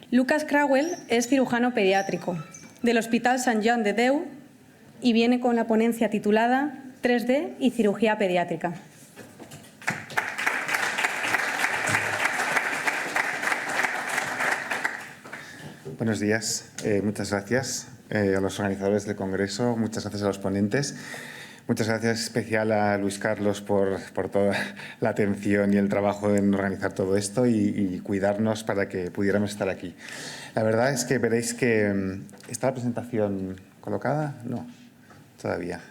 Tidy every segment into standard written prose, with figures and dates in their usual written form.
Lucas Crauel es cirujano pediátrico del Hospital Sant Joan de Déu y viene con la ponencia titulada 3D y cirugía pediátrica. Buenos días, muchas gracias a los organizadores del Congreso, muchas gracias a los ponentes. Muchas gracias especial a Luis Carlos por toda la atención y el trabajo en organizar todo esto y cuidarnos para que pudiéramos estar aquí. La verdad es que veréis que ¿está la presentación colocada? No, todavía.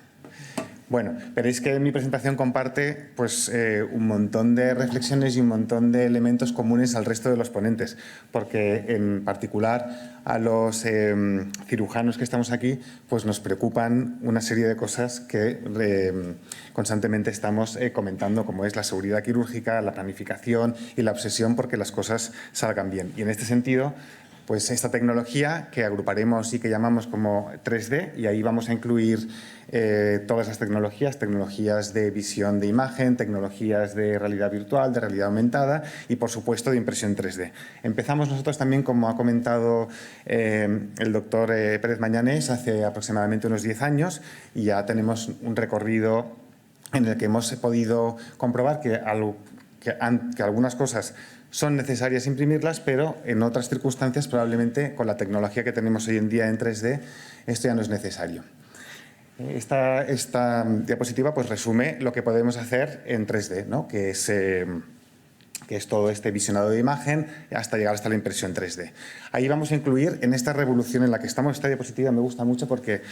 Bueno, veréis que mi presentación comparte pues, un montón de reflexiones y un montón de elementos comunes al resto de los ponentes, porque en particular a los cirujanos que estamos aquí pues nos preocupan una serie de cosas que constantemente estamos comentando, como es la seguridad quirúrgica, la planificación y la obsesión porque las cosas salgan bien. Y en este sentido, pues esta tecnología que agruparemos y que llamamos como 3D, y ahí vamos a incluir todas las tecnologías de visión de imagen, tecnologías de realidad virtual, de realidad aumentada y, por supuesto, de impresión 3D. Empezamos nosotros también, como ha comentado el doctor Pérez Mañanés, hace aproximadamente unos 10 años y ya tenemos un recorrido en el que hemos podido comprobar que algunas cosas son necesarias imprimirlas, pero en otras circunstancias probablemente con la tecnología que tenemos hoy en día en 3D esto ya no es necesario. Esta diapositiva pues resume lo que podemos hacer en 3D, ¿no? que es todo este visionado de imagen hasta llegar hasta la impresión 3D. Ahí vamos a incluir en esta revolución en la que estamos. Esta diapositiva me gusta mucho porque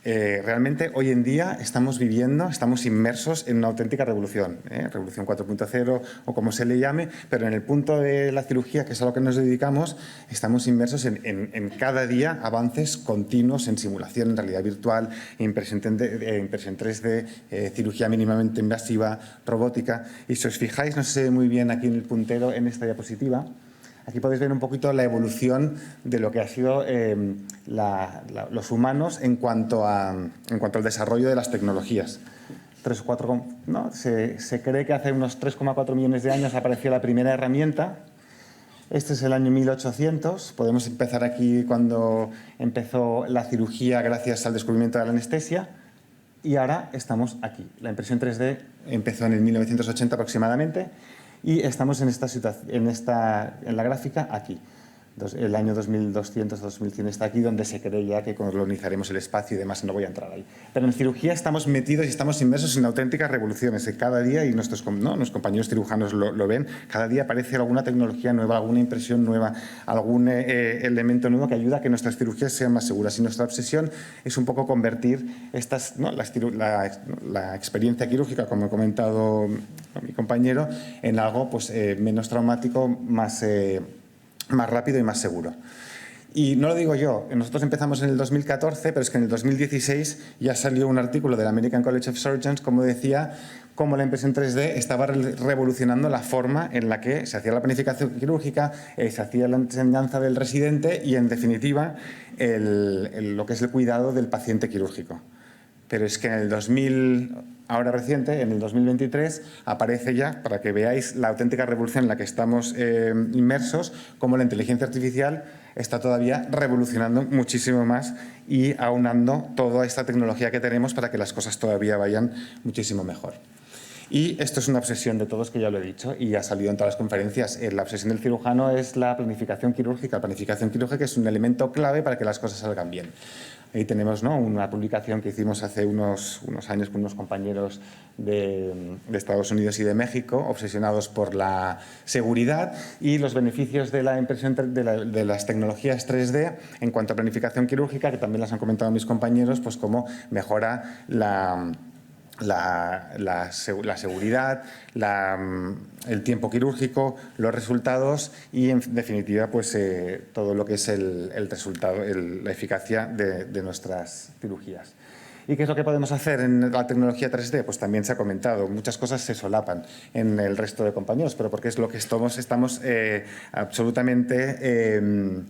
realmente hoy en día estamos inmersos en una auténtica revolución, revolución 4.0 o como se le llame, pero en el punto de la cirugía, que es a lo que nos dedicamos, estamos inmersos en cada día avances continuos en simulación, en realidad virtual, impresión 3D, cirugía mínimamente invasiva, robótica. Y si os fijáis, no se ve muy bien aquí en el puntero en esta diapositiva, aquí podéis ver un poquito la evolución de lo que ha sido los humanos en cuanto al desarrollo de las tecnologías. 3 o 4, ¿no? Se cree que hace unos 3,4 millones de años apareció la primera herramienta. Este es el año 1800. Podemos empezar aquí cuando empezó la cirugía gracias al descubrimiento de la anestesia. Y ahora estamos aquí. La impresión 3D empezó en el 1980 aproximadamente. Y estamos en la gráfica aquí. El año 2200-2100 está aquí, donde se cree ya que colonizaremos el espacio y demás. No voy a entrar ahí. Pero en cirugía estamos metidos y estamos inmersos en auténticas revoluciones. Cada día, y nuestros compañeros cirujanos lo ven, cada día aparece alguna tecnología nueva, alguna impresión nueva, algún elemento nuevo que ayuda a que nuestras cirugías sean más seguras. Y nuestra obsesión es un poco convertir la experiencia quirúrgica, como he comentado mi compañero, en algo pues, menos traumático, más rápido y más seguro. Y no lo digo yo, nosotros empezamos en el 2014, pero es que en el 2016 ya salió un artículo del American College of Surgeons, como decía, cómo la impresión 3D estaba revolucionando la forma en la que se hacía la planificación quirúrgica, se hacía la enseñanza del residente y, en definitiva, lo que es el cuidado del paciente quirúrgico. Pero es que en el 2000, ahora reciente, en el 2023, aparece ya, para que veáis la auténtica revolución en la que estamos inmersos, cómo la inteligencia artificial está todavía revolucionando muchísimo más y aunando toda esta tecnología que tenemos para que las cosas todavía vayan muchísimo mejor. Y esto es una obsesión de todos, que ya lo he dicho, y ha salido en todas las conferencias. La obsesión del cirujano es la planificación quirúrgica. La planificación quirúrgica es un elemento clave para que las cosas salgan bien. Ahí tenemos, ¿no?, una publicación que hicimos hace unos años con unos compañeros de Estados Unidos y de México, obsesionados por la seguridad y los beneficios de la impresión de las tecnologías 3D en cuanto a planificación quirúrgica, que también las han comentado mis compañeros, pues cómo mejora la seguridad, el tiempo quirúrgico, los resultados y, en definitiva, pues todo lo que es el resultado, la eficacia de nuestras cirugías. ¿Y qué es lo que podemos hacer en la tecnología 3D? Pues también se ha comentado, muchas cosas se solapan en el resto de compañeros, pero porque es lo que estamos absolutamente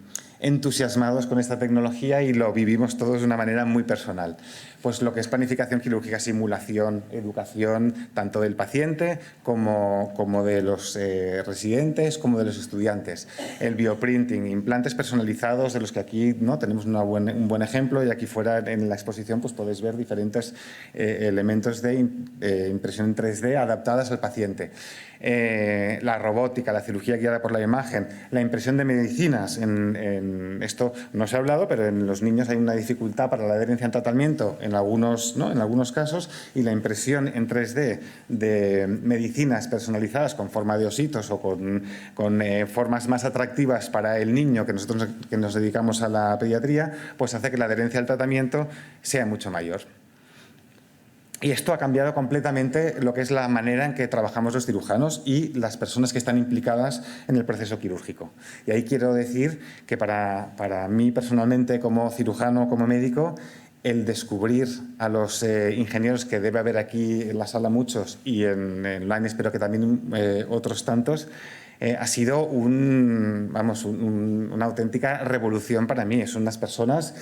entusiasmados con esta tecnología y lo vivimos todos de una manera muy personal. Pues lo que es planificación quirúrgica, simulación, educación, tanto del paciente como de los residentes, como de los estudiantes. El bioprinting, implantes personalizados de los que aquí, ¿no?, tenemos un buen ejemplo, y aquí fuera en la exposición pues podéis ver diferentes elementos de impresión en 3D adaptadas al paciente. La robótica, la cirugía guiada por la imagen, la impresión de medicinas. Esto no se ha hablado, pero en los niños hay una dificultad para la adherencia al tratamiento en algunos casos, y la impresión en 3D de medicinas personalizadas con forma de ositos o con formas más atractivas para el niño, que nosotros que nos dedicamos a la pediatría, pues hace que la adherencia al tratamiento sea mucho mayor. Y esto ha cambiado completamente lo que es la manera en que trabajamos los cirujanos y las personas que están implicadas en el proceso quirúrgico. Y ahí quiero decir que para mí personalmente, como cirujano, como médico, el descubrir a los ingenieros, que debe haber aquí en la sala muchos y en online espero que también otros tantos, ha sido una auténtica revolución para mí. Son unas personas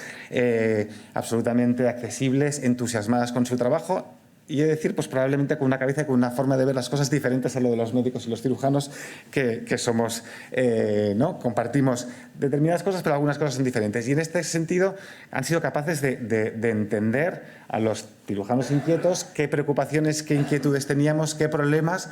absolutamente accesibles, entusiasmadas con su trabajo, y he de decir, pues probablemente con una cabeza y con una forma de ver las cosas diferentes a lo de los médicos y los cirujanos que somos, ¿no? Compartimos determinadas cosas, pero algunas cosas son diferentes. Y en este sentido han sido capaces de entender a los cirujanos inquietos qué preocupaciones, qué inquietudes teníamos, qué problemas,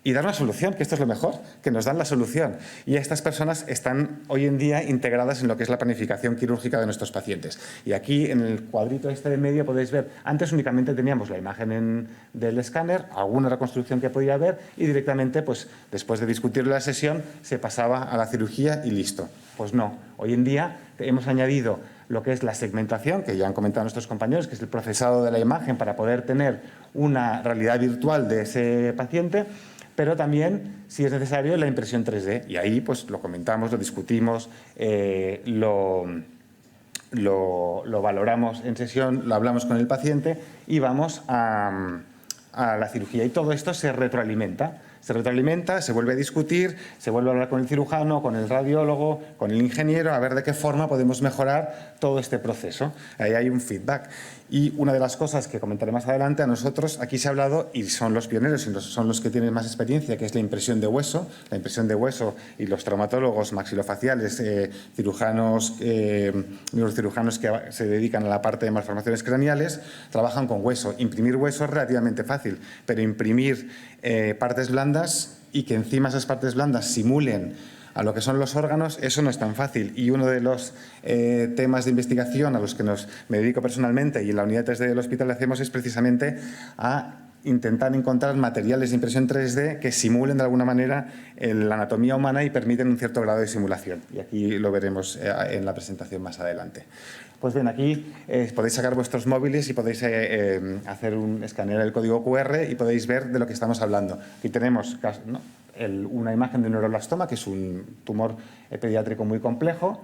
y dar una solución, que esto es lo mejor, que nos dan la solución. Y estas personas están hoy en día integradas en lo que es la planificación quirúrgica de nuestros pacientes. Y aquí en el cuadrito este de medio podéis ver, antes únicamente teníamos la imagen del escáner, alguna reconstrucción que podía haber, y directamente, pues después de discutir la sesión, se pasaba a la cirugía y listo. Pues no, hoy en día hemos añadido lo que es la segmentación, que ya han comentado nuestros compañeros, que es el procesado de la imagen para poder tener una realidad virtual de ese paciente, pero también, si es necesario, la impresión 3D. Y ahí pues lo comentamos, lo discutimos, lo valoramos en sesión, lo hablamos con el paciente y vamos a la cirugía. Y todo esto se retroalimenta. Se vuelve a discutir, se vuelve a hablar con el cirujano, con el radiólogo, con el ingeniero, a ver de qué forma podemos mejorar todo este proceso. Ahí hay un feedback. Y una de las cosas que comentaré más adelante, a nosotros aquí se ha hablado, y son los pioneros y son los que tienen más experiencia, que es la impresión de hueso. La impresión de hueso, y los traumatólogos maxilofaciales, cirujanos, neurocirujanos que se dedican a la parte de malformaciones craneales, trabajan con hueso. Imprimir hueso es relativamente fácil, pero imprimir partes blandas y que encima esas partes blandas simulen a lo que son los órganos, eso no es tan fácil. Y uno de los temas de investigación a los que me dedico personalmente y en la unidad 3D del hospital hacemos es precisamente a intentar encontrar materiales de impresión 3D que simulen de alguna manera la anatomía humana y permiten un cierto grado de simulación. Y aquí lo veremos en la presentación más adelante. Pues bien, aquí podéis sacar vuestros móviles y podéis escanear el código QR y podéis ver de lo que estamos hablando. Aquí tenemos, ¿no?, una imagen de un neuroblastoma, que es un tumor pediátrico muy complejo.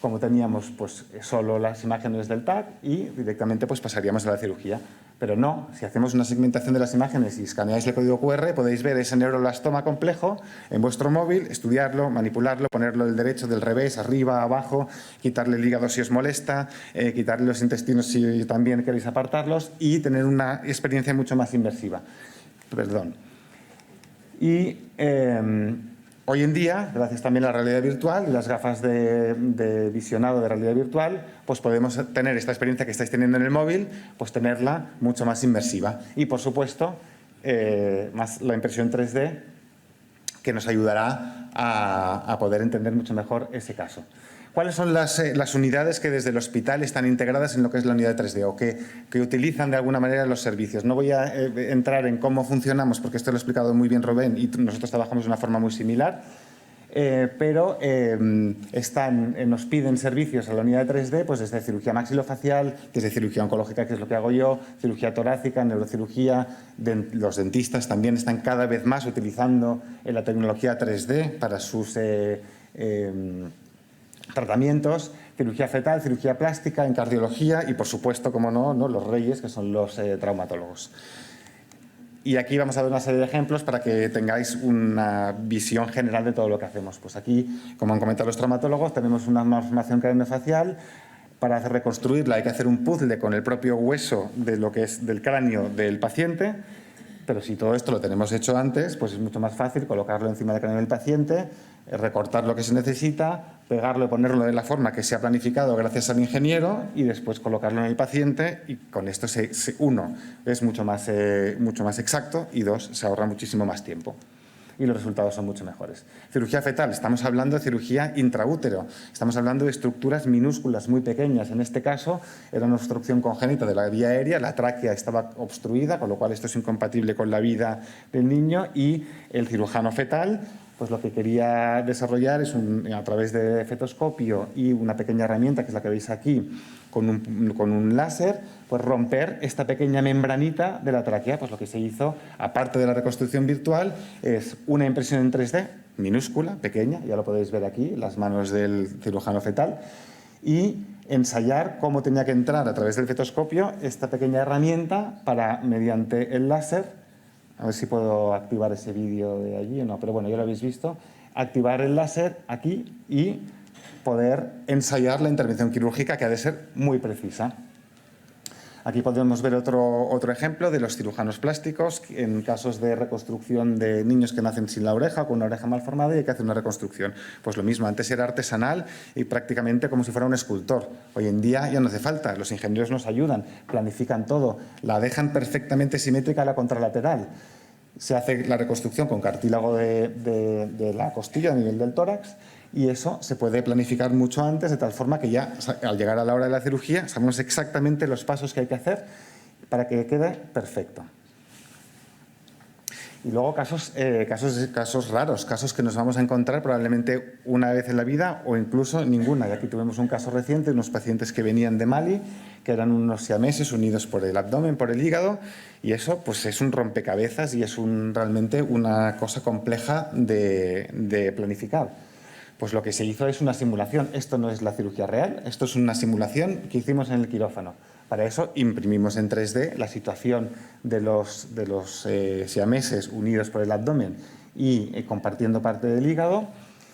Como teníamos pues solo las imágenes del TAC y directamente pues pasaríamos a la cirugía. Pero no, si hacemos una segmentación de las imágenes y escaneáis el código QR, podéis ver ese neuroblastoma complejo en vuestro móvil, estudiarlo, manipularlo, ponerlo del derecho, del revés, arriba, abajo, quitarle el hígado si os molesta, quitarle los intestinos si también queréis apartarlos, y tener una experiencia mucho más inmersiva. Perdón. Y hoy en día, gracias también a la realidad virtual y las gafas de visionado de realidad virtual, pues podemos tener esta experiencia que estáis teniendo en el móvil, pues tenerla mucho más inmersiva. Y, por supuesto, más la impresión 3D, que nos ayudará a poder entender mucho mejor ese caso. ¿Cuáles son las unidades que desde el hospital están integradas en lo que es la unidad 3D o que utilizan de alguna manera los servicios? No voy a entrar en cómo funcionamos, porque esto lo ha explicado muy bien Rubén y nosotros trabajamos de una forma muy similar, pero nos piden servicios a la unidad 3D pues desde cirugía maxilofacial, desde cirugía oncológica, que es lo que hago yo, cirugía torácica, neurocirugía. Los dentistas también están cada vez más utilizando la tecnología 3D para sus tratamientos, cirugía fetal, cirugía plástica, en cardiología y, por supuesto, como no, los reyes, que son los traumatólogos. Y aquí vamos a ver una serie de ejemplos para que tengáis una visión general de todo lo que hacemos. Pues aquí, como han comentado los traumatólogos, tenemos una malformación craneofacial. Para reconstruirla hay que hacer un puzzle con el propio hueso de lo que es del cráneo del paciente, pero si todo esto lo tenemos hecho antes, pues es mucho más fácil colocarlo encima del cráneo del paciente, recortar lo que se necesita, pegarlo y ponerlo de la forma que se ha planificado gracias al ingeniero y después colocarlo en el paciente, y con esto uno, es mucho más exacto, y dos, se ahorra muchísimo más tiempo y los resultados son mucho mejores. Cirugía fetal, estamos hablando de cirugía intraútero, estamos hablando de estructuras minúsculas, muy pequeñas. En este caso era una obstrucción congénita de la vía aérea, la tráquea estaba obstruida, con lo cual esto es incompatible con la vida del niño, y el cirujano fetal pues lo que quería desarrollar es a través de fetoscopio y una pequeña herramienta, que es la que veis aquí, con un láser, pues romper esta pequeña membranita de la tráquea. Pues lo que se hizo, aparte de la reconstrucción virtual, es una impresión en 3D, minúscula, pequeña, ya lo podéis ver aquí, las manos del cirujano fetal, y ensayar cómo tenía que entrar a través del fetoscopio esta pequeña herramienta para, mediante el láser, a ver si puedo activar ese vídeo de allí o no, pero bueno, ya lo habéis visto, activar el láser aquí y poder ensayar la intervención quirúrgica, que ha de ser muy precisa. Aquí podemos ver otro ejemplo de los cirujanos plásticos en casos de reconstrucción de niños que nacen sin la oreja o con una oreja mal formada y hay que hacer una reconstrucción. Pues lo mismo, antes era artesanal y prácticamente como si fuera un escultor. Hoy en día ya no hace falta, los ingenieros nos ayudan, planifican todo, la dejan perfectamente simétrica a la contralateral. Se hace la reconstrucción con cartílago de la costilla a nivel del tórax, y eso se puede planificar mucho antes, de tal forma que ya al llegar a la hora de la cirugía sabemos exactamente los pasos que hay que hacer para que quede perfecto. Y luego casos raros, casos que nos vamos a encontrar probablemente una vez en la vida o incluso ninguna. Y aquí tuvimos un caso reciente, unos pacientes que venían de Mali, que eran unos siameses unidos por el abdomen, por el hígado, y eso pues es un rompecabezas y es realmente una cosa compleja de planificar. Pues lo que se hizo es una simulación. Esto no es la cirugía real, esto es una simulación que hicimos en el quirófano. Para eso imprimimos en 3D la situación de los siameses unidos por el abdomen y compartiendo parte del hígado,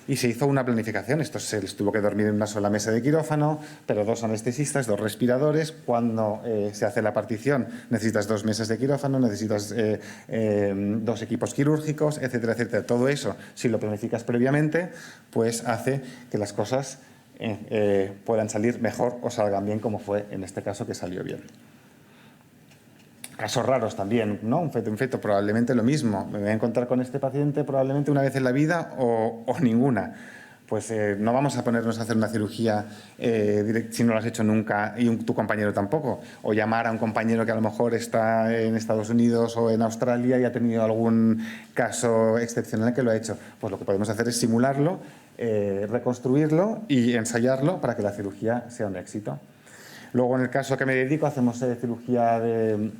y se hizo una planificación. Esto se les tuvo que dormir en una sola mesa de quirófano, pero 2 anestesistas, 2 respiradores. Cuando se hace la partición necesitas 2 mesas de quirófano, necesitas 2 equipos quirúrgicos, etcétera, etcétera. Todo eso, si lo planificas previamente, pues hace que las cosas puedan salir mejor o salgan bien, como fue en este caso, que salió bien. Casos raros también, ¿no? Un feto probablemente lo mismo. Me voy a encontrar con este paciente probablemente una vez en la vida o ninguna. Pues no vamos a ponernos a hacer una cirugía si no lo has hecho nunca y tu compañero tampoco. O llamar a un compañero que a lo mejor está en Estados Unidos o en Australia y ha tenido algún caso excepcional que lo ha hecho. Pues lo que podemos hacer es simularlo, reconstruirlo y ensayarlo para que la cirugía sea un éxito. Luego, en el caso que me dedico, hacemos cirugía de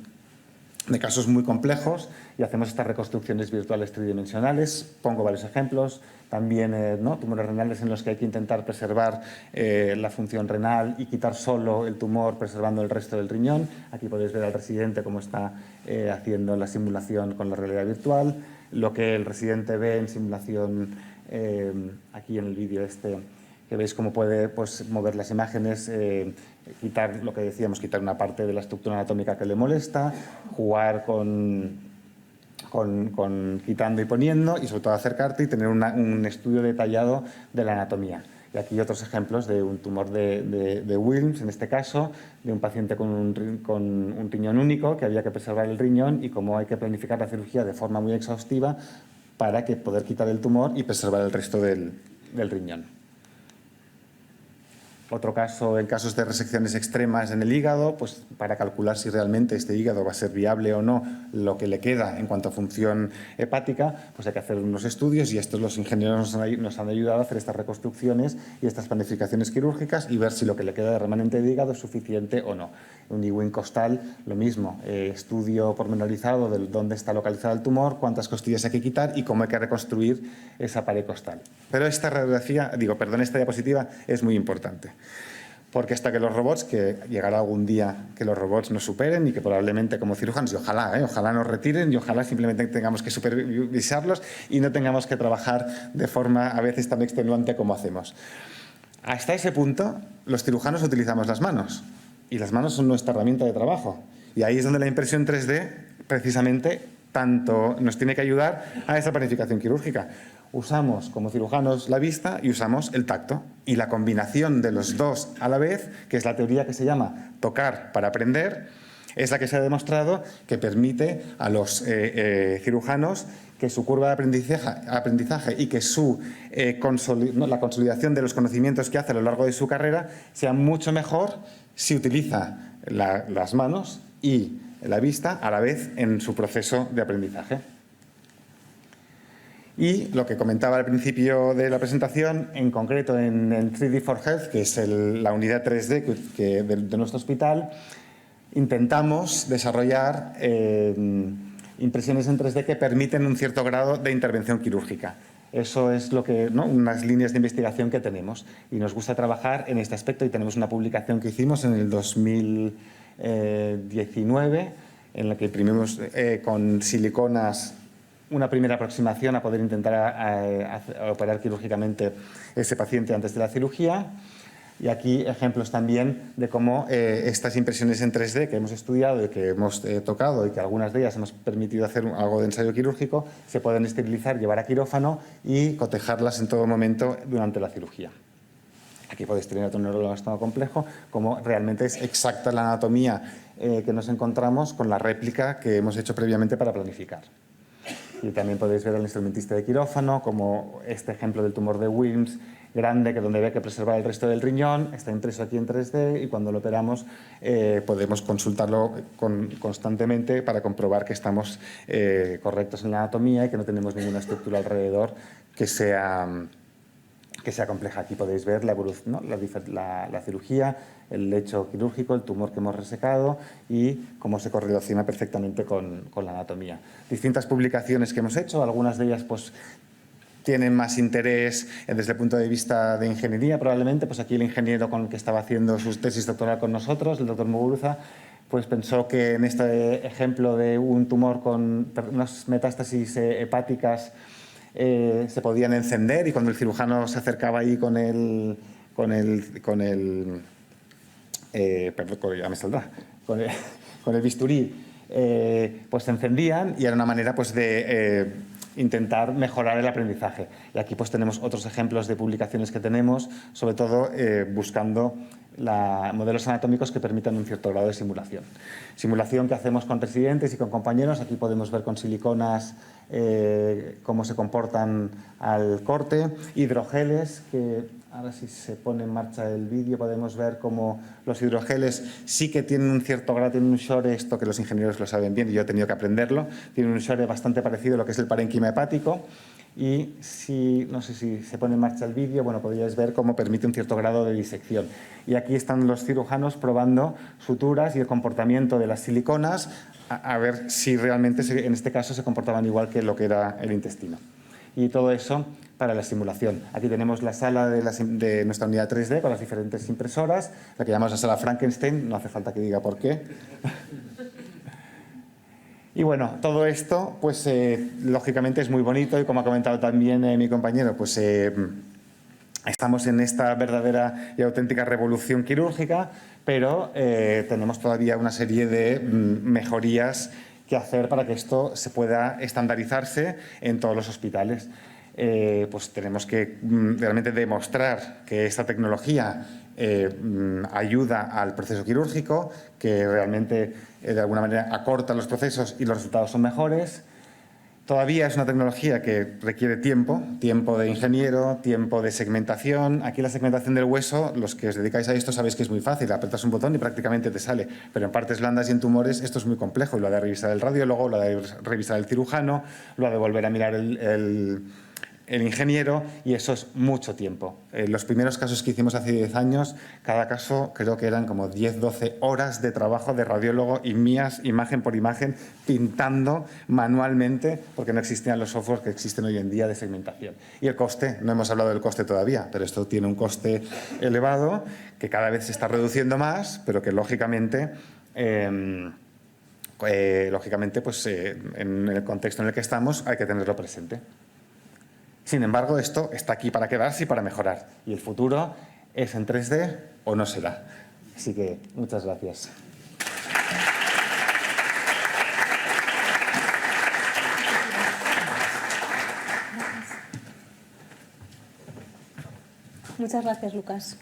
casos muy complejos y hacemos estas reconstrucciones virtuales tridimensionales. Pongo varios ejemplos. También tumores renales en los que hay que intentar preservar la función renal y quitar solo el tumor, preservando el resto del riñón. Aquí podéis ver al residente cómo está haciendo la simulación con la realidad virtual. Lo que el residente ve en simulación aquí en el vídeo que veis cómo puede mover las imágenes, quitar lo que decíamos, quitar una parte de la estructura anatómica que le molesta, jugar con quitando y poniendo, y sobre todo acercarte y tener un estudio detallado de la anatomía. Y aquí otros ejemplos de un tumor de Wilms, en este caso, de un paciente con un riñón único, que había que preservar el riñón, y cómo hay que planificar la cirugía de forma muy exhaustiva para poder quitar el tumor y preservar el resto del riñón. Otro caso, en casos de resecciones extremas en el hígado, pues para calcular si realmente este hígado va a ser viable o no lo que le queda en cuanto a función hepática, pues hay que hacer unos estudios, y estos los ingenieros nos han ayudado a hacer estas reconstrucciones y estas planificaciones quirúrgicas y ver si lo que le queda de remanente de hígado es suficiente o no. Un Ewing costal, lo mismo, estudio pormenorizado de dónde está localizado el tumor, cuántas costillas hay que quitar y cómo hay que reconstruir esa pared costal. Pero esta diapositiva es muy importante. porque hasta que los robots, que llegará algún día que los robots nos superen y que probablemente como cirujanos, y ojalá nos retiren y ojalá simplemente tengamos que supervisarlos y no tengamos que trabajar de forma a veces tan extenuante como hacemos. Hasta ese punto, los cirujanos utilizamos las manos y las manos son nuestra herramienta de trabajo. Y ahí es donde la impresión 3D, precisamente, tanto nos tiene que ayudar a esa planificación quirúrgica. Usamos como cirujanos la vista y usamos el tacto. Y la combinación de los dos a la vez, que es la teoría que se llama tocar para aprender, es la que se ha demostrado que permite a los cirujanos que su curva de aprendizaje y que la consolidación de los conocimientos que hace a lo largo de su carrera sea mucho mejor si utiliza las manos y la vista a la vez en su proceso de aprendizaje. Y lo que comentaba al principio de la presentación, en concreto en 3D for Health, que es la unidad 3D de nuestro hospital, intentamos desarrollar impresiones en 3D que permiten un cierto grado de intervención quirúrgica. Eso es unas líneas de investigación que tenemos y nos gusta trabajar en este aspecto y tenemos una publicación que hicimos en el 2019 en la que imprimimos con siliconas una primera aproximación a poder intentar operar quirúrgicamente ese paciente antes de la cirugía. Y aquí ejemplos también de cómo estas impresiones en 3D que hemos estudiado y que hemos tocado y que algunas de ellas hemos permitido hacer algo de ensayo quirúrgico, se pueden esterilizar, llevar a quirófano y cotejarlas en todo momento durante la cirugía. Aquí podéis tener otro neuroblastoma complejo, como realmente es exacta la anatomía que nos encontramos con la réplica que hemos hecho previamente para planificar. Y también podéis ver al instrumentista de quirófano, como este ejemplo del tumor de Wilms, grande, que donde había que preservar el resto del riñón, está impreso aquí en 3D y cuando lo operamos podemos consultarlo constantemente para comprobar que estamos correctos en la anatomía y que no tenemos ninguna estructura alrededor que sea compleja. Aquí podéis ver la evolución, ¿no? la cirugía, el lecho quirúrgico, el tumor que hemos resecado y cómo se correlaciona perfectamente con la anatomía. Distintas publicaciones que hemos hecho, algunas de ellas pues tienen más interés desde el punto de vista de ingeniería, probablemente. Pues aquí el ingeniero con el que estaba haciendo su tesis doctoral con nosotros, el doctor Muguruza, pues pensó que en este ejemplo de un tumor con unas metástasis hepáticas se podían encender y cuando el cirujano se acercaba ahí con el bisturí, pues se encendían y era una manera pues de intentar mejorar el aprendizaje. Y aquí pues tenemos otros ejemplos de publicaciones que tenemos, sobre todo buscando modelos anatómicos que permitan un cierto grado de simulación. Simulación que hacemos con residentes y con compañeros. Aquí podemos ver con siliconas cómo se comportan al corte. Hidrogeles, que ahora si se pone en marcha el vídeo podemos ver cómo los hidrogeles sí que tienen un cierto grado, tienen un shore, esto que los ingenieros lo saben bien y yo he tenido que aprenderlo, tienen un shore bastante parecido a lo que es el parénquima hepático. Y no sé si se pone en marcha el vídeo, bueno, podríais ver cómo permite un cierto grado de disección. Y aquí están los cirujanos probando suturas y el comportamiento de las siliconas a ver si realmente en este caso se comportaban igual que lo que era el intestino. Y todo eso para la simulación. Aquí tenemos la sala de nuestra unidad 3D con las diferentes impresoras, la que llamamos la sala Frankenstein, no hace falta que diga por qué. Y bueno, todo esto, pues lógicamente es muy bonito y como ha comentado también mi compañero, pues estamos en esta verdadera y auténtica revolución quirúrgica, pero tenemos todavía una serie de mejorías que hacer para que esto se pueda estandarizarse en todos los hospitales. Pues tenemos que realmente demostrar que esta tecnología ayuda al proceso quirúrgico, que realmente de alguna manera acorta los procesos y los resultados son mejores. Todavía es una tecnología que requiere tiempo de ingeniero, tiempo de segmentación. Aquí la segmentación del hueso, los que os dedicáis a esto sabéis que es muy fácil, apretas un botón y prácticamente te sale. Pero en partes blandas y en tumores esto es muy complejo y lo ha de revisar el radiólogo, lo ha de revisar el cirujano, lo ha de volver a mirar el el ingeniero, y eso es mucho tiempo. Los primeros casos que hicimos hace 10 años, cada caso creo que eran como 10-12 horas de trabajo de radiólogo y mías, imagen por imagen, pintando manualmente, porque no existían los softwares que existen hoy en día de segmentación. Y el coste, no hemos hablado del coste todavía, pero esto tiene un coste elevado que cada vez se está reduciendo más, pero que lógicamente pues, en el contexto en el que estamos hay que tenerlo presente. Sin embargo, esto está aquí para quedarse y para mejorar. Y el futuro es en 3D o no será. Así que muchas gracias. Muchas gracias, Lucas.